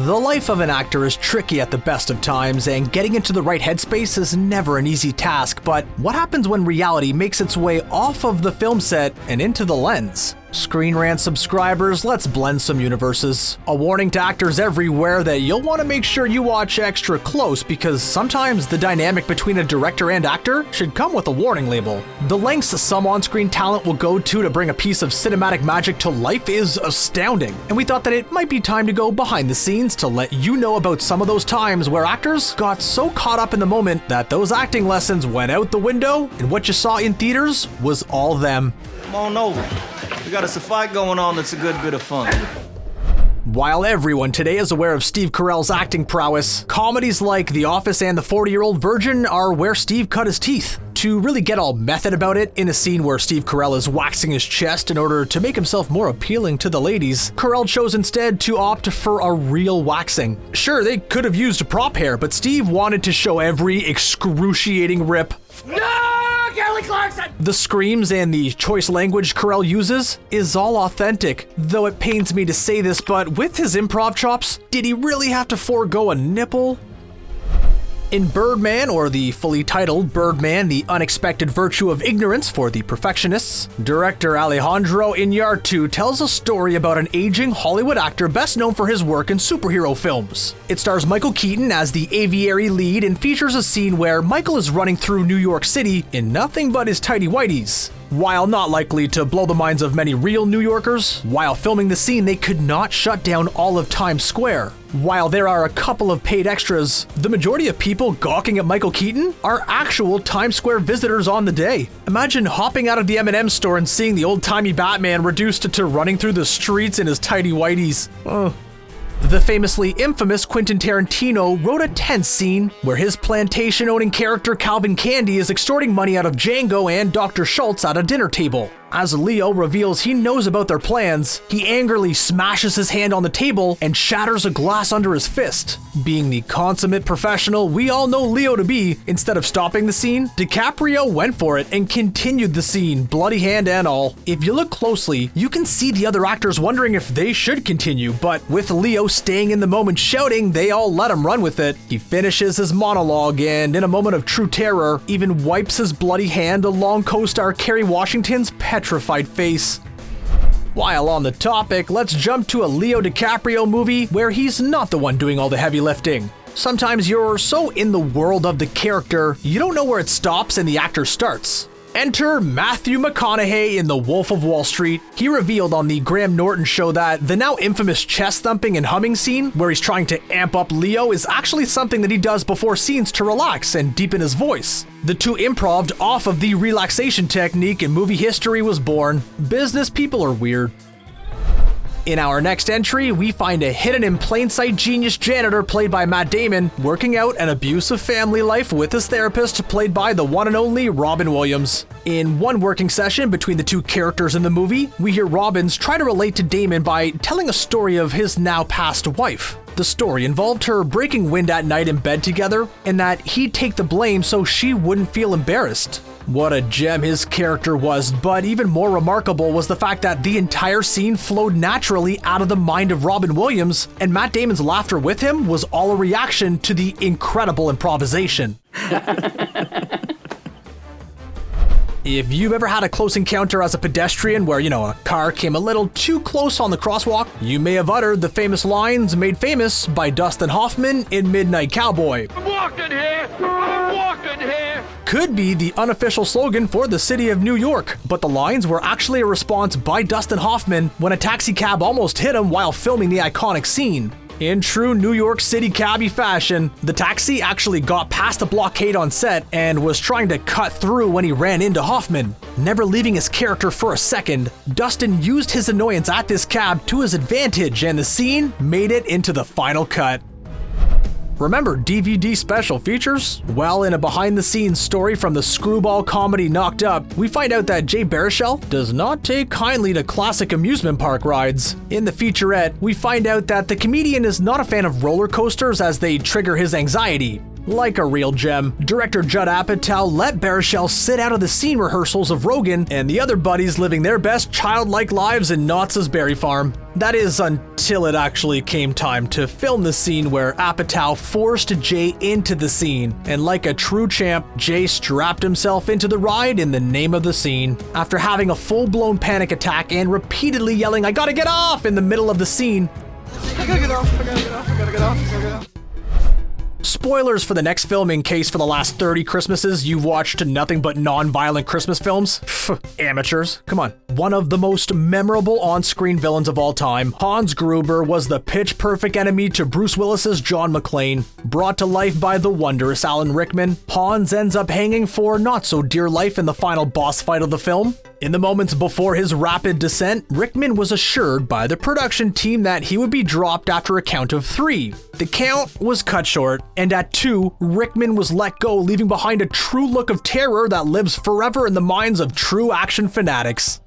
The life of an actor is tricky at the best of times, and getting into the right headspace is never an easy task, but what happens when reality makes its way off of the film set and into the lens? ScreenRant subscribers, let's blend some universes. A warning to actors everywhere that you'll want to make sure you watch extra close, because sometimes the dynamic between a director and actor should come with a warning label. The lengths some on-screen talent will go to bring a piece of cinematic magic to life is astounding, and we thought that it might be time to go behind the scenes to let you know about some of those times where actors got so caught up in the moment that those acting lessons went out the window, and what you saw in theaters was all them. Come on over. We got us a fight going on that's a good bit of fun. While everyone today is aware of Steve Carell's acting prowess, comedies like The Office and The 40-Year-Old Virgin are where Steve cut his teeth. To really get all method about it, in a scene where Steve Carell is waxing his chest in order to make himself more appealing to the ladies, Carell chose instead to opt for a real waxing. Sure, they could have used a prop hair, but Steve wanted to show every excruciating rip. No! Kelly Clarkson! The screams and the choice language Carell uses is all authentic, though it pains me to say this, but with his improv chops, did he really have to forego a nipple? In Birdman, or the fully titled Birdman, The Unexpected Virtue of Ignorance for the Perfectionists, director Alejandro Iñárritu tells a story about an aging Hollywood actor best known for his work in superhero films. It stars Michael Keaton as the aviary lead and features a scene where Michael is running through New York City in nothing but his tighty-whities. While not likely to blow the minds of many real New Yorkers, while filming the scene they could not shut down all of Times Square. While there are a couple of paid extras, the majority of people gawking at Michael Keaton are actual Times Square visitors on the day. Imagine hopping out of the M&M store and seeing the old-timey Batman reduced to running through the streets in his tighty-whities. The famously infamous Quentin Tarantino wrote a tense scene where his plantation-owning character Calvin Candy is extorting money out of Django and Dr. Schultz at a dinner table. As Leo reveals he knows about their plans, he angrily smashes his hand on the table and shatters a glass under his fist. Being the consummate professional we all know Leo to be, instead of stopping the scene, DiCaprio went for it and continued the scene, bloody hand and all. If you look closely, you can see the other actors wondering if they should continue, but with Leo staying in the moment shouting, they all let him run with it. He finishes his monologue and, in a moment of true terror, even wipes his bloody hand along co-star Kerry Washington's petrified face. While on the topic, let's jump to a Leo DiCaprio movie where he's not the one doing all the heavy lifting. Sometimes you're so in the world of the character, you don't know where it stops and the actor starts. Enter Matthew McConaughey in The Wolf of Wall Street. He revealed on the Graham Norton show that the now infamous chest thumping and humming scene, where he's trying to amp up Leo, is actually something that he does before scenes to relax and deepen his voice. The two improv'd off of the relaxation technique and movie history was born. Business people are weird. In our next entry, we find a hidden in plain sight genius janitor played by Matt Damon working out an abusive family life with his therapist played by the one and only Robin Williams. In one working session between the two characters in the movie, we hear Robbins try to relate to Damon by telling a story of his now passed wife. The story involved her breaking wind at night in bed together, and that he'd take the blame so she wouldn't feel embarrassed. What a gem his character was, but even more remarkable was the fact that the entire scene flowed naturally out of the mind of Robin Williams, and Matt Damon's laughter with him was all a reaction to the incredible improvisation. If you've ever had a close encounter as a pedestrian where, a car came a little too close on the crosswalk, you may have uttered the famous lines made famous by Dustin Hoffman in Midnight Cowboy. I'm walking here! I'm walking here! Could be the unofficial slogan for the city of New York, but the lines were actually a response by Dustin Hoffman when a taxi cab almost hit him while filming the iconic scene. In true New York City cabbie fashion, the taxi actually got past a blockade on set and was trying to cut through when he ran into Hoffman. Never leaving his character for a second, Dustin used his annoyance at this cab to his advantage, and the scene made it into the final cut. Remember DVD special features? Well, in a behind-the-scenes story from the screwball comedy Knocked Up, we find out that Jay Baruchel does not take kindly to classic amusement park rides. In the featurette, we find out that the comedian is not a fan of roller coasters as they trigger his anxiety. Like a real gem, director Judd Apatow let Baruchel sit out of the scene rehearsals of Rogan and the other buddies living their best childlike lives in Knott's Berry Farm. That is, until it actually came time to film the scene where Apatow forced Jay into the scene, and like a true champ, Jay strapped himself into the ride in the name of the scene. After having a full-blown panic attack and repeatedly yelling, "I gotta get off!" in the middle of the scene. I gotta get off, I gotta get off, I gotta get off, I gotta get off. Spoilers for the next film in case for the last 30 Christmases you've watched nothing but non-violent Christmas films. Amateurs, come on. One of the most memorable on-screen villains of all time, Hans Gruber was the pitch-perfect enemy to Bruce Willis's John McClane. Brought to life by the wondrous Alan Rickman, Hans ends up hanging for not so dear life in the final boss fight of the film. In the moments before his rapid descent, Rickman was assured by the production team that he would be dropped after a count of 3. The count was cut short, and at 2, Rickman was let go, leaving behind a true look of terror that lives forever in the minds of true action fanatics.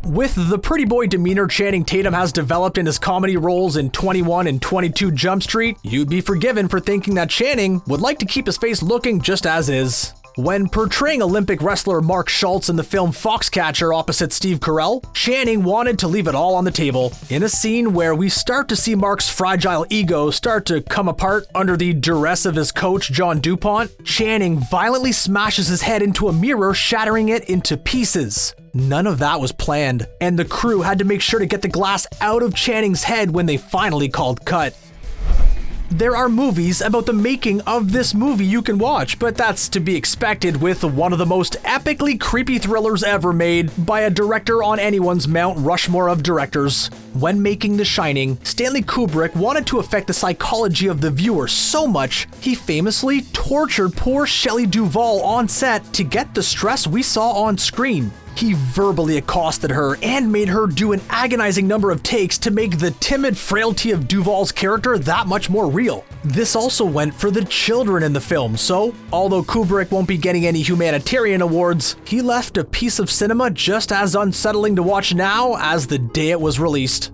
With the pretty boy demeanor Channing Tatum has developed in his comedy roles in 21 and 22 Jump Street, you'd be forgiven for thinking that Channing would like to keep his face looking just as is. When portraying Olympic wrestler Mark Schultz in the film Foxcatcher opposite Steve Carell, Channing wanted to leave it all on the table. In a scene where we start to see Mark's fragile ego start to come apart under the duress of his coach John DuPont, Channing violently smashes his head into a mirror, shattering it into pieces. None of that was planned, and the crew had to make sure to get the glass out of Channing's head when they finally called cut. There are movies about the making of this movie you can watch, but that's to be expected with one of the most epically creepy thrillers ever made by a director on anyone's Mount Rushmore of directors. When making The Shining, Stanley Kubrick wanted to affect the psychology of the viewer so much, he famously tortured poor Shelley Duvall on set to get the stress we saw on screen. He verbally accosted her and made her do an agonizing number of takes to make the timid frailty of Duvall's character that much more real. This also went for the children in the film, so although Kubrick won't be getting any humanitarian awards, he left a piece of cinema just as unsettling to watch now as the day it was released.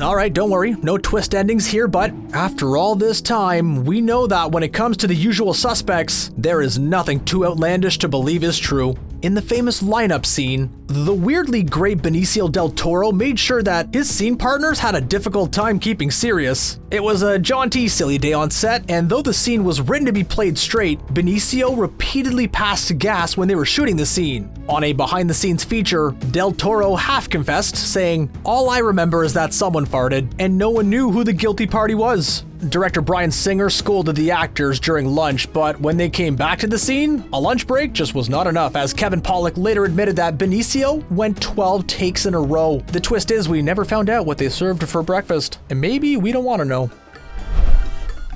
Alright, don't worry, no twist endings here, but after all this time, we know that when it comes to the usual suspects, there is nothing too outlandish to believe is true. In the famous lineup scene, the weirdly great Benicio del Toro made sure that his scene partners had a difficult time keeping serious. It was a jaunty, silly day on set, and though the scene was written to be played straight, Benicio repeatedly passed gas when they were shooting the scene. On a behind-the-scenes feature, Del Toro half-confessed, saying, "All I remember is that someone farted, and no one knew who the guilty party was." Director Bryan Singer scolded the actors during lunch, but when they came back to the scene, a lunch break just was not enough, as Kevin Pollak later admitted that Benicio went 12 takes in a row. The twist is we never found out what they served for breakfast, and maybe we don't want to know.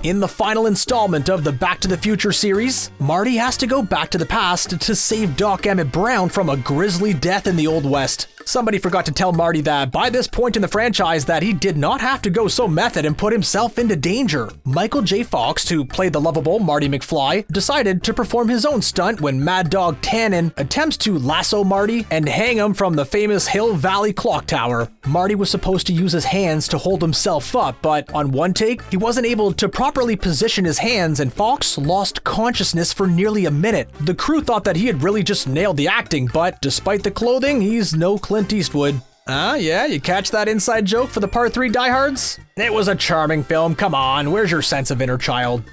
In the final installment of the Back to the Future series, Marty has to go back to the past to save Doc Emmett Brown from a grisly death in the Old West. Somebody forgot to tell Marty that by this point in the franchise that he did not have to go so method and put himself into danger. Michael J. Fox, who played the lovable Marty McFly, decided to perform his own stunt when Mad Dog Tannen attempts to lasso Marty and hang him from the famous Hill Valley Clock Tower. Marty was supposed to use his hands to hold himself up, but on one take, he wasn't able to properly position his hands and Fox lost consciousness for nearly a minute. The crew thought that he had really just nailed the acting, but despite the clothing, he's no Clint Eastwood. Yeah, you catch that inside joke for the Part 3 diehards? It was a charming film, come on, where's your sense of inner child?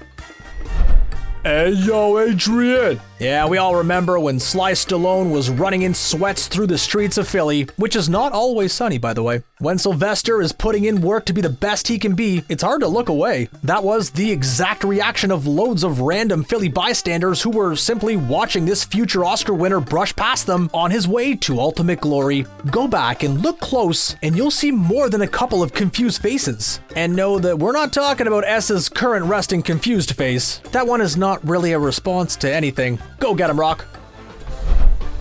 Hey yo, Adrian! Yeah, we all remember when Sly Stallone was running in sweats through the streets of Philly, which is not always sunny, by the way. When Sylvester is putting in work to be the best he can be, it's hard to look away. That was the exact reaction of loads of random Philly bystanders who were simply watching this future Oscar winner brush past them on his way to ultimate glory. Go back and look close, and you'll see more than a couple of confused faces. And know that we're not talking about S's current resting confused face. That one is not really a response to anything. Go get him, Rock.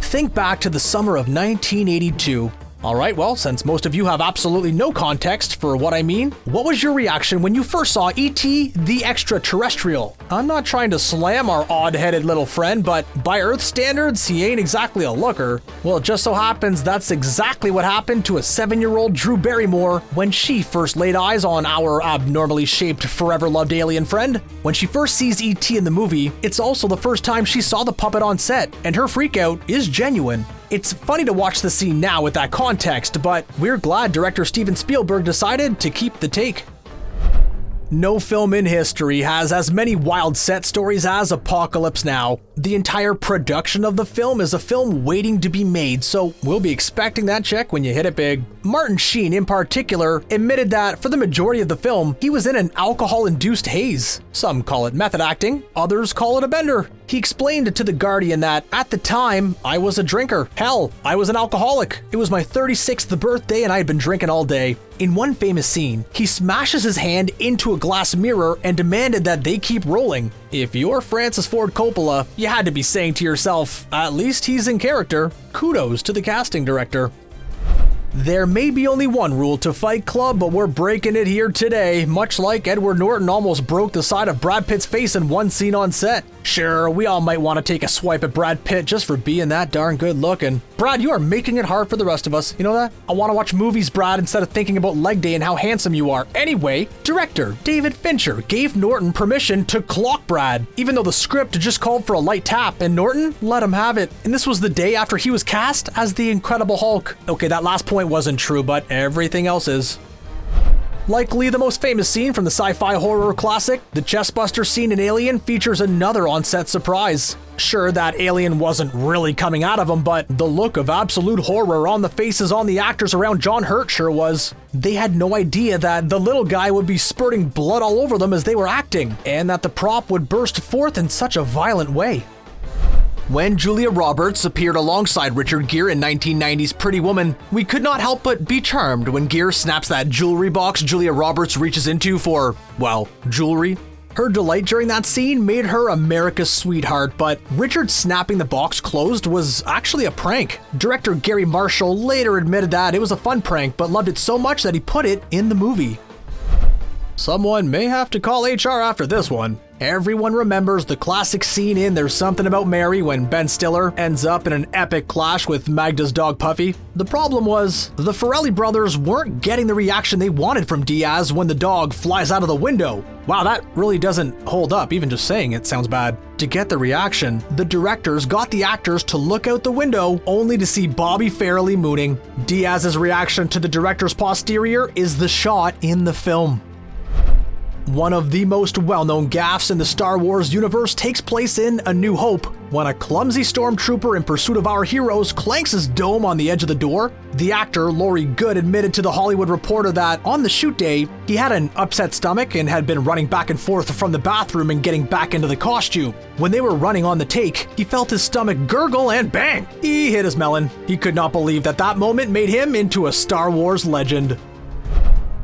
Think back to the summer of 1982. Alright, well, since most of you have absolutely no context for what I mean, what was your reaction when you first saw E.T. the Extraterrestrial? I'm not trying to slam our odd-headed little friend, but by Earth standards, he ain't exactly a looker. Well, it just so happens that's exactly what happened to a 7-year-old Drew Barrymore when she first laid eyes on our abnormally shaped, forever-loved alien friend. When she first sees E.T. in the movie, it's also the first time she saw the puppet on set, and her freakout is genuine. It's funny to watch the scene now with that context, but we're glad director Steven Spielberg decided to keep the take. No film in history has as many wild set stories as Apocalypse Now. The entire production of the film is a film waiting to be made, so we'll be expecting that check when you hit it big. Martin Sheen, in particular, admitted that for the majority of the film, he was in an alcohol-induced haze. Some call it method acting, others call it a bender. He explained to The Guardian that, at the time, I was a drinker. Hell, I was an alcoholic. It was my 36th birthday and I had been drinking all day. In one famous scene, he smashes his hand into a glass mirror and demanded that they keep rolling. If you're Francis Ford Coppola, you had to be saying to yourself, at least he's in character. Kudos to the casting director. There may be only one rule to Fight Club, but we're breaking it here today, much like Edward Norton almost broke the side of Brad Pitt's face in one scene on set. Sure, we all might want to take a swipe at Brad Pitt just for being that darn good looking. Brad, you are making it hard for the rest of us. You know that? I want to watch movies, Brad, instead of thinking about leg day and how handsome you are. Anyway, director David Fincher gave Norton permission to clock Brad, even though the script just called for a light tap, and Norton let him have it. And this was the day after he was cast as the Incredible Hulk. Okay, that last point wasn't true, but everything else is. Likely the most famous scene from the sci-fi horror classic, the chestbuster scene in Alien features another on-set surprise. Sure, that alien wasn't really coming out of him, but the look of absolute horror on the faces on the actors around John Hurt sure was. They had no idea that the little guy would be spurting blood all over them as they were acting, and that the prop would burst forth in such a violent way. When Julia Roberts appeared alongside Richard Gere in 1990's Pretty Woman, we could not help but be charmed when Gere snaps that jewelry box Julia Roberts reaches into for, well, jewelry. Her delight during that scene made her America's sweetheart, but Richard snapping the box closed was actually a prank. Director Gary Marshall later admitted that it was a fun prank, but loved it so much that he put it in the movie. Someone may have to call HR after this one. Everyone remembers the classic scene in There's Something About Mary when Ben Stiller ends up in an epic clash with Magda's dog Puffy. The problem was, the Farrelly brothers weren't getting the reaction they wanted from Diaz when the dog flies out of the window. Wow, that really doesn't hold up, even just saying it sounds bad. To get the reaction, the directors got the actors to look out the window only to see Bobby Farrelly mooning. Diaz's reaction to the director's posterior is the shot in the film. One of the most well-known gaffes in the Star Wars universe takes place in A New Hope. When a clumsy stormtrooper in pursuit of our heroes clanks his dome on the edge of the door, the actor Laurie Good admitted to The Hollywood Reporter that on the shoot day, he had an upset stomach and had been running back and forth from the bathroom and getting back into the costume. When they were running on the take, he felt his stomach gurgle and bang! He hit his melon. He could not believe that that moment made him into a Star Wars legend.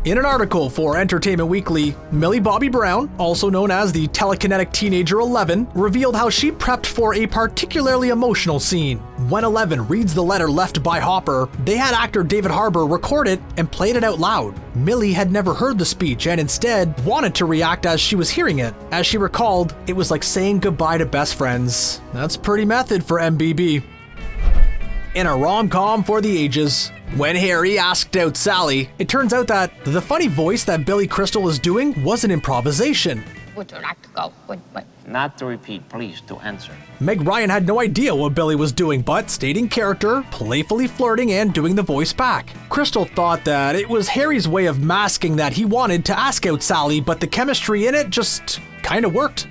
In an article for Entertainment Weekly, Millie Bobby Brown, also known as the telekinetic teenager 11, revealed how she prepped for a particularly emotional scene. When 11 reads the letter left by Hopper, they had actor David Harbour record it and played it out loud. Millie had never heard the speech and instead wanted to react as she was hearing it. As she recalled, it was like saying goodbye to best friends. That's pretty method for MBB. In a rom-com for the ages, when Harry asked out Sally, it turns out that the funny voice that Billy Crystal is doing was an improvisation. Would you like to go? Not to repeat, please, to answer. Meg Ryan had no idea what Billy was doing, but stayed in character, playfully flirting and doing the voice back. Crystal thought that it was Harry's way of masking that he wanted to ask out Sally, but the chemistry in it just kinda worked.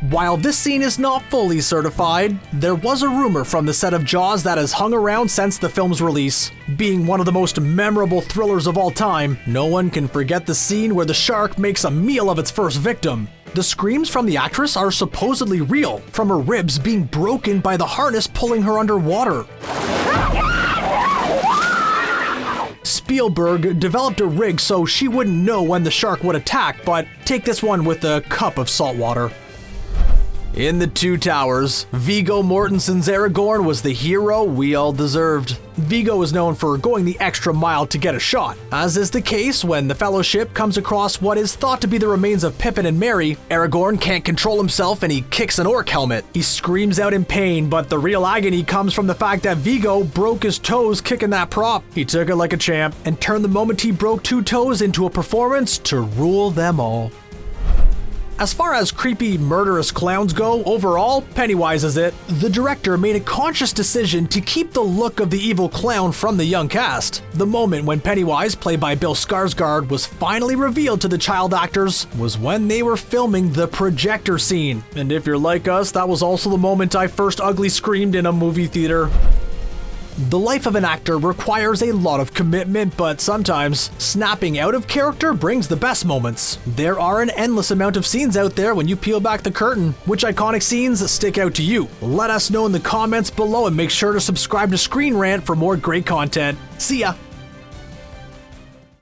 While this scene is not fully certified, there was a rumor from the set of Jaws that has hung around since the film's release. Being one of the most memorable thrillers of all time, no one can forget the scene where the shark makes a meal of its first victim. The screams from the actress are supposedly real, from her ribs being broken by the harness pulling her underwater. Spielberg developed a rig so she wouldn't know when the shark would attack, but take this one with a cup of salt water. In The Two Towers, Viggo Mortensen's Aragorn was the hero we all deserved. Vigo is known for going the extra mile to get a shot, as is the case when the Fellowship comes across what is thought to be the remains of Pippin and Merry. Aragorn can't control himself and he kicks an orc helmet. He screams out in pain, but the real agony comes from the fact that Vigo broke his toes kicking that prop. He took it like a champ and turned the moment he broke 2 toes into a performance to rule them all. As far as creepy, murderous clowns go, overall, Pennywise is it. The director made a conscious decision to keep the look of the evil clown from the young cast. The moment when Pennywise, played by Bill Skarsgård, was finally revealed to the child actors was when they were filming the projector scene. And if you're like us, that was also the moment I first ugly screamed in a movie theater. The life of an actor requires a lot of commitment, but sometimes snapping out of character brings the best moments. There are an endless amount of scenes out there when you peel back the curtain. Which iconic scenes stick out to you? Let us know in the comments below and make sure to subscribe to ScreenRant for more great content. See ya!